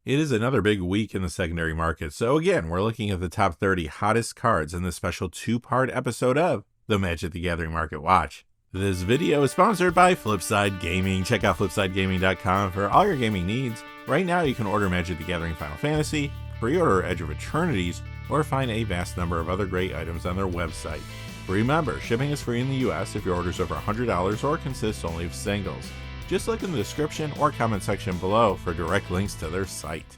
It is another big week in the secondary market, so again, we're looking at the top 30 hottest cards in this special two-part episode of the Magic the Gathering Market Watch. This video is sponsored by Flipside Gaming. Check out flipsidegaming.com for all your gaming needs. Right now, you can order Magic the Gathering Final Fantasy, pre-order Edge of Eternities, or find a vast number of other great items on their website. Remember, shipping is free in the US if your order is over $100 or consists only of singles. Just look in the description or comment section below for direct links to their site.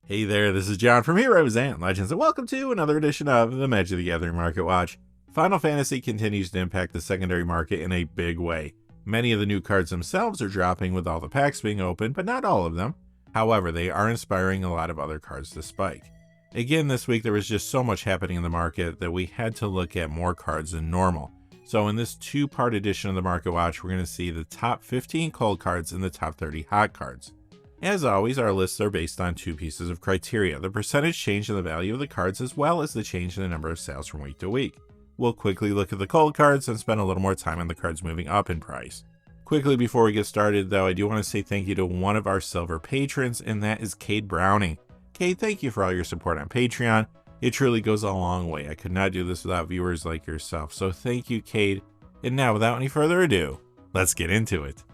Hey there, this is John from Heroes and Legends, and welcome to another edition of the Magic the Gathering Market Watch. Final Fantasy continues to impact the secondary market in a big way. Many of the new cards themselves are dropping with all the packs being opened, but not all of them. However, they are inspiring a lot of other cards to spike. Again, this week there was just so much happening in the market that we had to look at more cards than normal. So in this two-part edition of the Market Watch, we're going to see the top 15 cold cards and the top 30 hot cards. As always, our lists are based on two pieces of criteria: the percentage change in the value of the cards, as well as the change in the number of sales from week to week. We'll quickly look at the cold cards and spend a little more time on the cards moving up in price. Quickly before we get started though, I do want to say thank you to one of our silver patrons, and that is Cade Browning. Cade, thank you for all your support on Patreon. It truly goes a long way. I could not do this without viewers like yourself, so thank you, Cade. And now, without any further ado, let's get into it.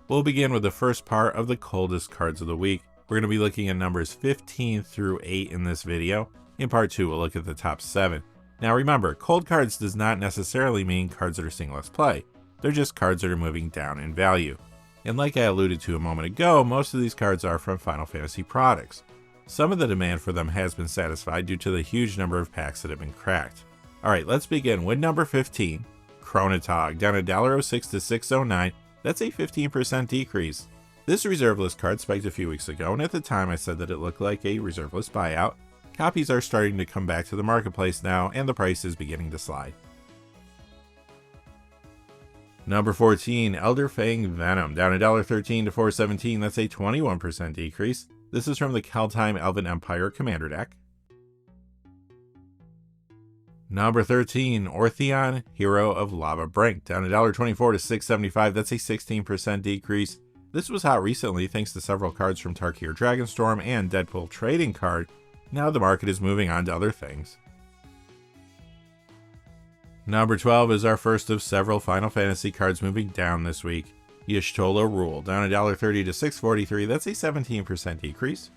We'll begin with the first part of the coldest cards of the week. We're going to be looking at numbers 15 through 8 in this video. In part 2, we'll look at the top 7. Now remember, cold cards does not necessarily mean cards that are seeing less play. They're just cards that are moving down in value. And like I alluded to a moment ago, most of these cards are from Final Fantasy products. Some of the demand for them has been satisfied due to the huge number of packs that have been cracked. Alright, let's begin with number 15, Chronotog, down $1.06 to $6.09. That's a 15% decrease. This reserve list card spiked a few weeks ago, and at the time I said that it looked like a reserve list buyout. Copies are starting to come back to the marketplace now, and the price is beginning to slide. Number 14, Elder Fang Venom, down $1.13 to $4.17. That's a 21% decrease. This is from the Caltagirone Elven Empire Commander deck. Number 13, Ortheon, Hero of Lava Brink, down $1.24 to $6.75. That's a 16% decrease. This was hot recently thanks to several cards from Tarkir Dragonstorm and Deadpool trading card. Now the market is moving on to other things. Number 12 is our first of several Final Fantasy cards moving down this week. Y'shtola Rule, down $1.30 to $6.43. That's a 17% decrease.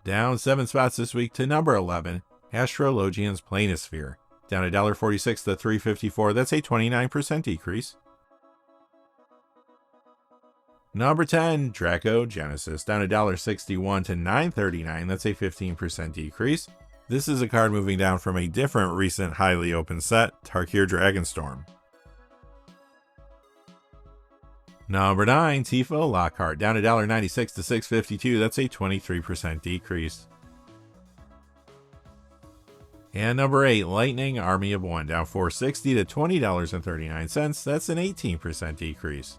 Down 7 spots this week to number 11, Astrologian's Planisphere, down $1.46 to $3.54. That's a 29% decrease. Number 10, Draco Genesis, down $1.61 to $9.39. That's a 15% decrease. This is a card moving down from a different recent highly open set, Tarkir Dragonstorm. Number 9, Tifo Lockhart, down $1.96 to $6.52. That's a 23% decrease. And number 8, Lightning Army of One, down $4.60 to $20.39. That's an 18% decrease.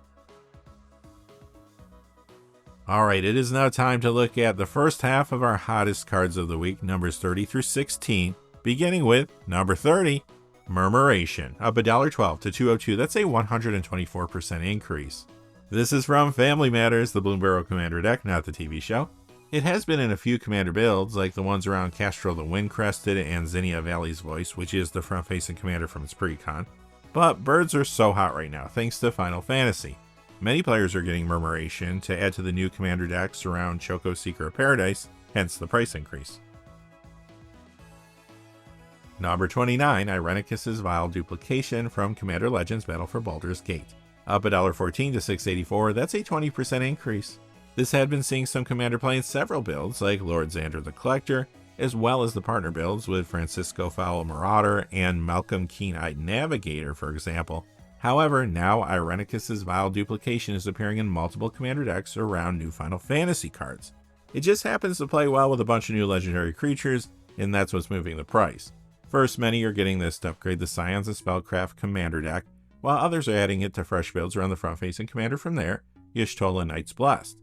Alright, it is now time to look at the first half of our hottest cards of the week, numbers 30 through 16, beginning with number 30, Murmuration, up $1.12 to $2.02. That's a 124% increase. This is from Family Matters, the Bloomburrow Commander deck, not the TV show. It has been in a few Commander builds, like the ones around Castro the Windcrested and Zinnia Valley's Voice, which is the front-facing commander from its pre-con. But birds are so hot right now, thanks to Final Fantasy. Many players are getting Murmuration to add to the new Commander decks around Choco Seeker of Paradise, hence the price increase. Number 29, Irenicus's Vile Duplication from Commander Legends Battle for Baldur's Gate, up $1.14 to $6.84. That's a 20% increase. This had been seeing some Commander play in several builds, like Lord Xander the Collector, as well as the partner builds with Francisco Fowl Marauder and Malcolm Keen-Eyed Navigator, for example. However, now Irenicus's Vile Duplication is appearing in multiple Commander decks around new Final Fantasy cards. It just happens to play well with a bunch of new legendary creatures, and that's what's moving the price. First, many are getting this to upgrade the Scions of Spellcraft Commander deck, while others are adding it to fresh builds around the front-facing commander from there, Y'shtola Knight's Blessed.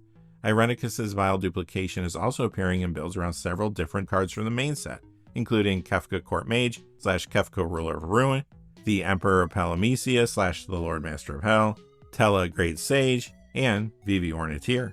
Irenicus's Vile Duplication is also appearing in builds around several different cards from the main set, including Kefka Court Mage / Kefka Ruler of Ruin, the Emperor of Palamecia / the Lord Master of Hell, Tella Great Sage, and Vivi Orniteer.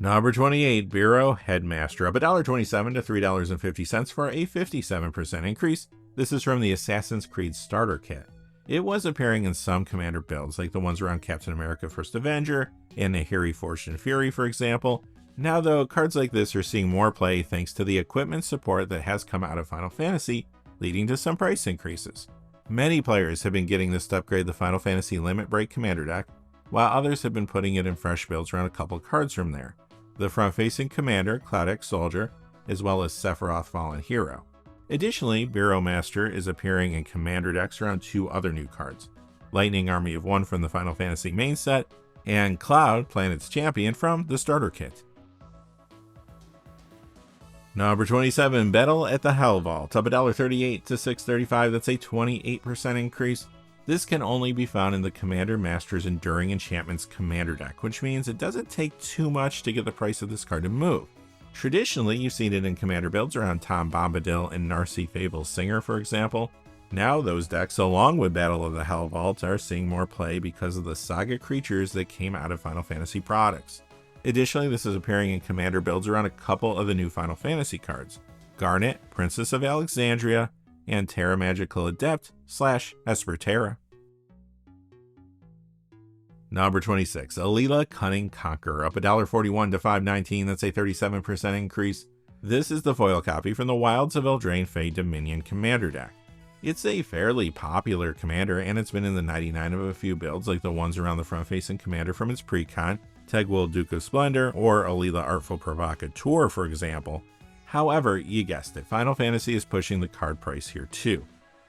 Number 28, Bureau Headmaster, up $1.27 to $3.50 for a 57% increase. This is from the Assassin's Creed Starter Kit. It was appearing in some Commander builds, like the ones around Captain America First Avenger and Nahiri Forged in Fury, for example. Now though, cards like this are seeing more play thanks to the equipment support that has come out of Final Fantasy, leading to some price increases. Many players have been getting this to upgrade the Final Fantasy Limit Break Commander deck, while others have been putting it in fresh builds around a couple cards from there. The front-facing Commander, Cloudix Soldier, as well as Sephiroth Fallen Hero. Additionally, Bureau Master is appearing in Commander decks around 2 other new cards, Lightning Army of One from the Final Fantasy main set, and Cloud, Planet's Champion from the Starter Kit. Number 27, Battle at the Hell Vault, up $1.38 to $6.35, that's a 28% increase. This can only be found in the Commander Master's Enduring Enchantments Commander deck, which means it doesn't take too much to get the price of this card to move. Traditionally, you've seen it in Commander builds around Tom Bombadil and Narcy Fable Singer, for example. Now those decks, along with Battle of the Hell Vault, are seeing more play because of the Saga creatures that came out of Final Fantasy products. Additionally, this is appearing in Commander builds around a couple of the new Final Fantasy cards, Garnet, Princess of Alexandria, and Terra Magical Adept / Esperterra. Number 26, Alila Cunning Conqueror, up $1.41 to $5.19, that's a 37% increase. This is the foil copy from the Wilds of Eldraine Fey Dominion Commander deck. It's a fairly popular commander, and it's been in the 99 of a few builds, like the ones around the front-facing commander from its pre-con, Tegwell Duke of Splendor, or Alila Artful Provocateur, for example. However, you guessed it, Final Fantasy is pushing the card price here too.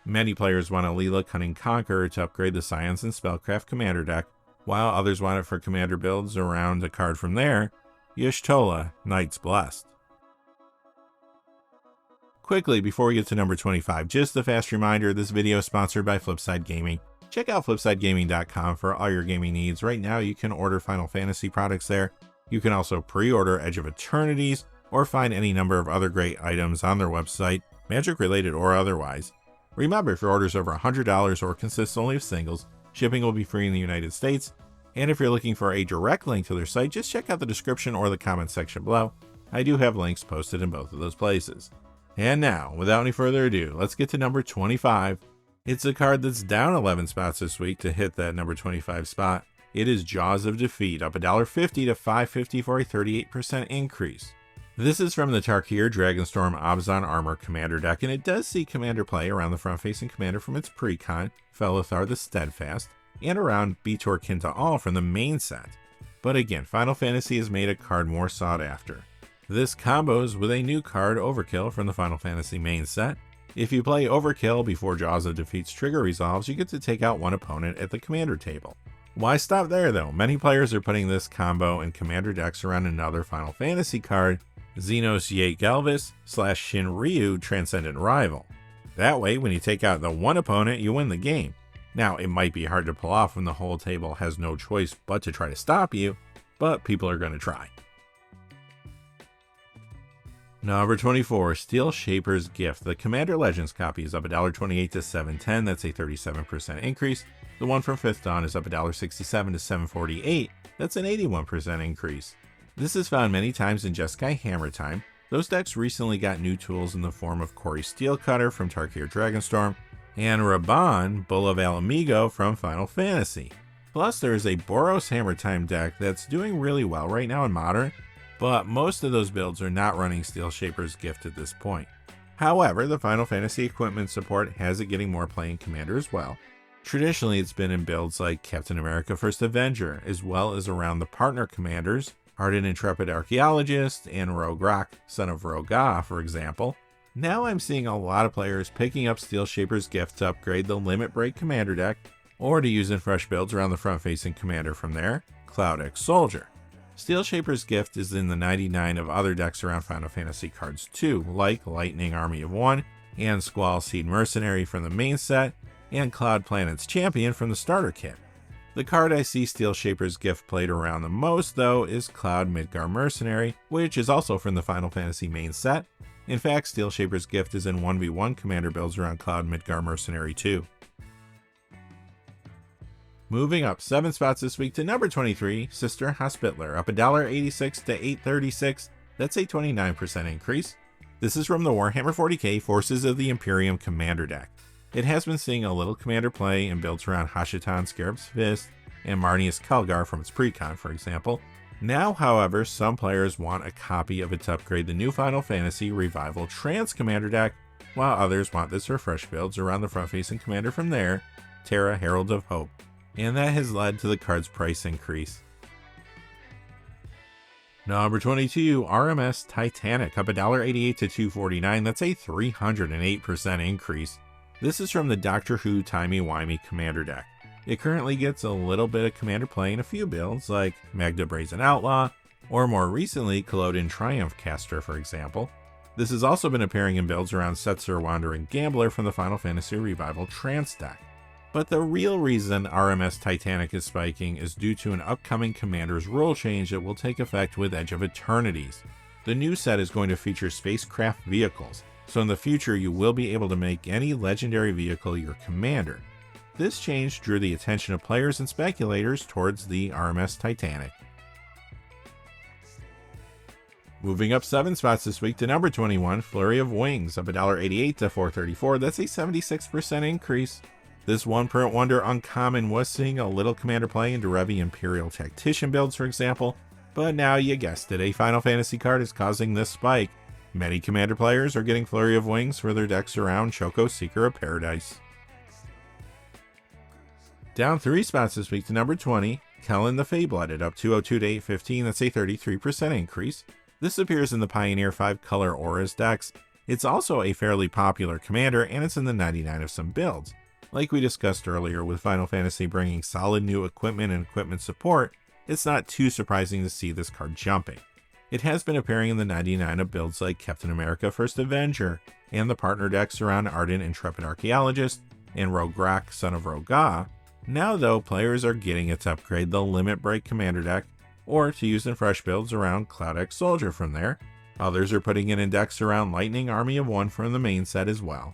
Many players want Alila Cunning Conqueror to upgrade the Science and Spellcraft commander deck, while others want it for commander builds around a card from there, Y'shtola, Knight's Blessed. Quickly, before we get to number 25, just a fast reminder, this video is sponsored by Flipside Gaming. Check out flipsidegaming.com for all your gaming needs. Right now, you can order Final Fantasy products there. You can also pre-order Edge of Eternities, or find any number of other great items on their website, Magic related or otherwise. Remember, if your order is over $100 or consists only of singles, shipping will be free in the United States, and if you're looking for a direct link to their site, just check out the description or the comment section below. I do have links posted in both of those places. And now, without any further ado, let's get to number 25. It's a card that's down 11 spots this week to hit that number 25 spot. It is Jaws of Defeat, up $1.50 to $5.50 for a 38% increase. This is from the Tarkir Dragonstorm Abzan Armor Commander deck, and it does see Commander play around the front-facing commander from its pre-con, Felithar the Steadfast, and around Betor Kinta from the main set. But again, Final Fantasy has made a card more sought after. This combos with a new card, Overkill, from the Final Fantasy main set. If you play Overkill before Jaws of Defeat's trigger resolves, you get to take out one opponent at the commander table. Why stop there though? Many players are putting this combo in commander decks around another Final Fantasy card, Xenos Ye Galvis / Shinryu Transcendent Rival. That way, when you take out the one opponent, you win the game. Now, it might be hard to pull off when the whole table has no choice but to try to stop you, but people are going to try. Number 24, Steel Shaper's Gift. The Commander Legends copy is up $1.28 to $7.10, that's a 37% increase. The one from 5th Dawn is up $1.67 to $7.48, that's an 81% increase. This is found many times in Jeskai Hammer Time. Those decks recently got new tools in the form of Corey Steelcutter from Tarkir Dragonstorm, and Raban, Bull of Alamigo from Final Fantasy. Plus, there is a Boros Hammer Time deck that's doing really well right now in Modern, but most of those builds are not running Steel Shaper's Gift at this point. However, the Final Fantasy equipment support has it getting more play in Commander as well. Traditionally, it's been in builds like Captain America First Avenger, as well as around the partner commanders, Ardent Intrepid Archaeologist, and Rogue Rock, Son of Roga, for example. Now I'm seeing a lot of players picking up Steel Shaper's Gift to upgrade the Limit Break Commander deck, or to use in fresh builds around the front-facing commander from there, Cloudix Soldier. Steel Shaper's Gift is in the 99 of other decks around Final Fantasy cards too, like Lightning Army of One, and Squall Seed Mercenary from the main set, and Cloud Planet's Champion from the starter kit. The card I see Steel Shaper's Gift played around the most though is Cloud Midgar Mercenary, which is also from the Final Fantasy main set, In fact, Steel Shaper's Gift is in 1v1 commander builds around Cloud Midgar Mercenary 2. Moving up 7 spots this week to number 23, Sister Hospitler, up $1.86 to $8.36. That's a 29% increase. This is from the Warhammer 40k Forces of the Imperium commander deck. It has been seeing a little commander play in builds around Hashatan Scarab's Fist and Marneus Kelgar from its precon, for example. Now, however, some players want a copy of its upgrade, the new Final Fantasy Revival Trans commander deck, while others want this for fresh builds around the front-facing commander from there, Terra Herald of Hope. And that has led to the card's price increase. Number 22, RMS Titanic, up $1.88 to $2.49. That's a 308% increase. This is from the Doctor Who Timey-Wimey commander deck. It currently gets a little bit of commander play in a few builds, like Magda Brazen Outlaw, or more recently, Culloden Triumph Caster, for example. This has also been appearing in builds around Setzer Wandering Gambler from the Final Fantasy Revival Trance deck. But the real reason RMS Titanic is spiking is due to an upcoming commander's rule change that will take effect with Edge of Eternities. The new set is going to feature spacecraft vehicles, so in the future you will be able to make any legendary vehicle your commander. This change drew the attention of players and speculators towards the RMS Titanic. Moving up 7 spots this week to number 21, Flurry of Wings, up $1.88 to $4.34. That's a 76% increase. This one-print wonder uncommon was seeing a little commander play in Derevi Imperial Tactician builds, for example, but now you guessed it, a Final Fantasy card is causing this spike. Many commander players are getting Flurry of Wings for their decks around Choco Seeker of Paradise. Down 3 spots this week to number 20, Kellen the Fayblooded, up 202 to 815. That's a 33% increase. This appears in the Pioneer 5-color Auras decks. It's also a fairly popular commander, and it's in the 99 of some builds. Like we discussed earlier, with Final Fantasy bringing solid new equipment and equipment support, it's not too surprising to see this card jumping. It has been appearing in the 99 of builds like Captain America First Avenger, and the partner decks around Ardent Intrepid Archaeologist, and Rogue Rock Son of Roga. Now though, players are getting its upgrade, the Limit Break commander deck, or to use in fresh builds around Cloud X Soldier from there. Others are putting it in decks around Lightning Army of One from the main set as well.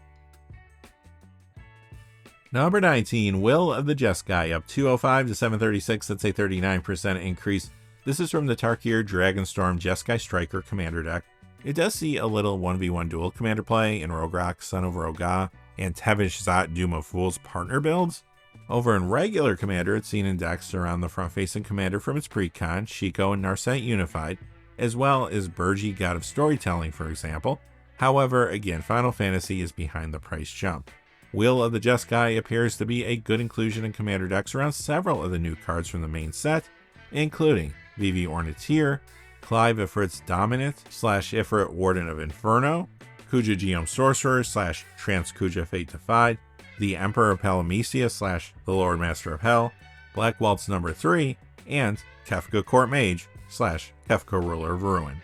Number 19, Will of the Jeskai, up 205 to 736. That's a 39% increase. This is from the Tarkir Dragonstorm Jeskai Striker commander deck. It does see a little 1v1 dual commander play in Rograk Son of Roga and Tevish Zot Doom of Fools partner builds. Over in regular commander, it's seen in decks around the front-facing commander from its precon, Shiko and Narset Unified, as well as Burgi God of Storytelling, for example. However, again, Final Fantasy is behind the price jump. Will of the Jeskai appears to be a good inclusion in commander decks around several of the new cards from the main set, including Vivi Ornithir, Clive Ifrit's Dominant / Ifrit Warden of Inferno, Kuja Geom Sorcerer / Trans Kuja Fate Defied, the Emperor of Palamecia / the Lord Master of Hell, Black Waltz number 3, and Kefka Court Mage / Kefka Ruler of Ruin.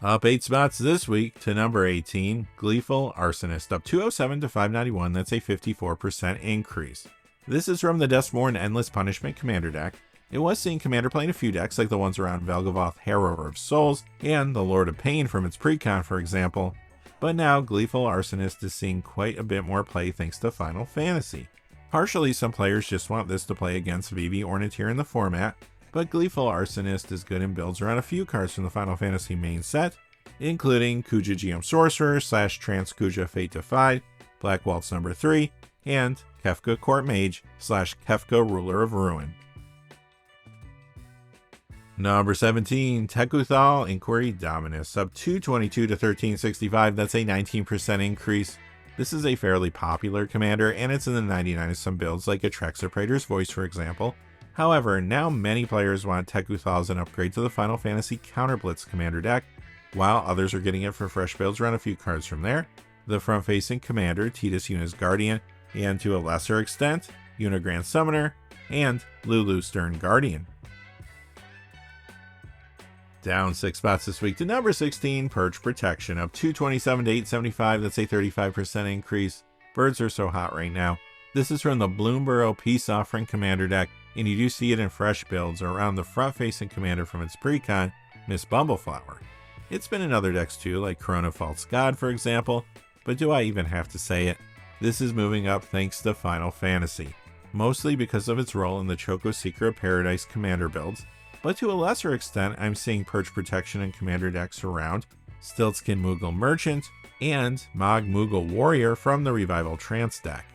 Up 8 spots this week to number 18, Gleeful Arsonist, up 207 to 591. That's a 54% increase. This is from the Duskmourn Endless Punishment commander deck. It was seeing commander play in a few decks like the ones around Velgavoth Harrower of Souls and the Lord of Pain from its precon, for example. But now Gleeful Arsonist is seeing quite a bit more play thanks to Final Fantasy. Partially, some players just want this to play against Vivi Ornithir in the format, but Gleeful Arsonist is good in builds around a few cards from the Final Fantasy main set, including Kuja Geom Sorcerer / Trans Kuja Fate Defied, Black Waltz number 3, and Kefka Court Mage / Kefka Ruler of Ruin. Number 17, Tekuthal Inquiry Dominus, up 222 to 1365. That's a 19% increase. This is a fairly popular commander, and it's in the 99 of some builds like Atraxa Praetor's Voice, for example. However, now many players want Tekuthal as an upgrade to the Final Fantasy Counterblitz commander deck, while others are getting it for fresh builds around a few cards from there. The front-facing commander, Tidus Yuna's Guardian, and to a lesser extent, Yuna Grand Summoner, and Lulu Stern Guardian. Down 6 spots this week to number 16, Purge Protection, up 227 to 875. That's a 35% increase. Birds are so hot right now. This is from the Bloomborough Peace Offering commander deck, and you do see it in fresh builds around the front-facing commander from its precon, Miss Bumbleflower. It's been in other decks too, like Corona False God for example, but do I even have to say it? This is moving up thanks to Final Fantasy, mostly because of its role in the Choco Seeker of Paradise commander builds, but to a lesser extent I'm seeing Perch Protection and commander decks around Stiltskin Moogle Merchant and Mog Moogle Warrior from the Revival Trance deck.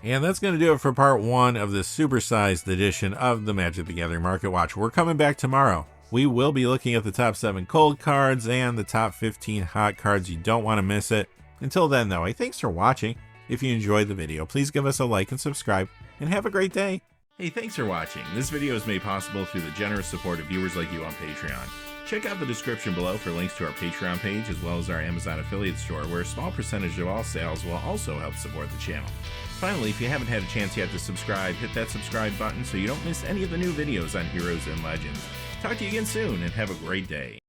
And that's going to do it for part 1 of this supersized edition of the Magic the Gathering Market Watch. We're coming back tomorrow. We will be looking at the top 7 cold cards and the top 15 hot cards. You don't want to miss it. Until then though, thanks for watching. If you enjoyed the video, please give us a like and subscribe, and have a great day. Hey, thanks for watching. This video is made possible through the generous support of viewers like you on Patreon. Check out the description below for links to our Patreon page as well as our Amazon affiliate store, where a small percentage of all sales will also help support the channel. Finally, if you haven't had a chance yet to subscribe, hit that subscribe button so you don't miss any of the new videos on Heroes and Legends. Talk to you again soon, and have a great day.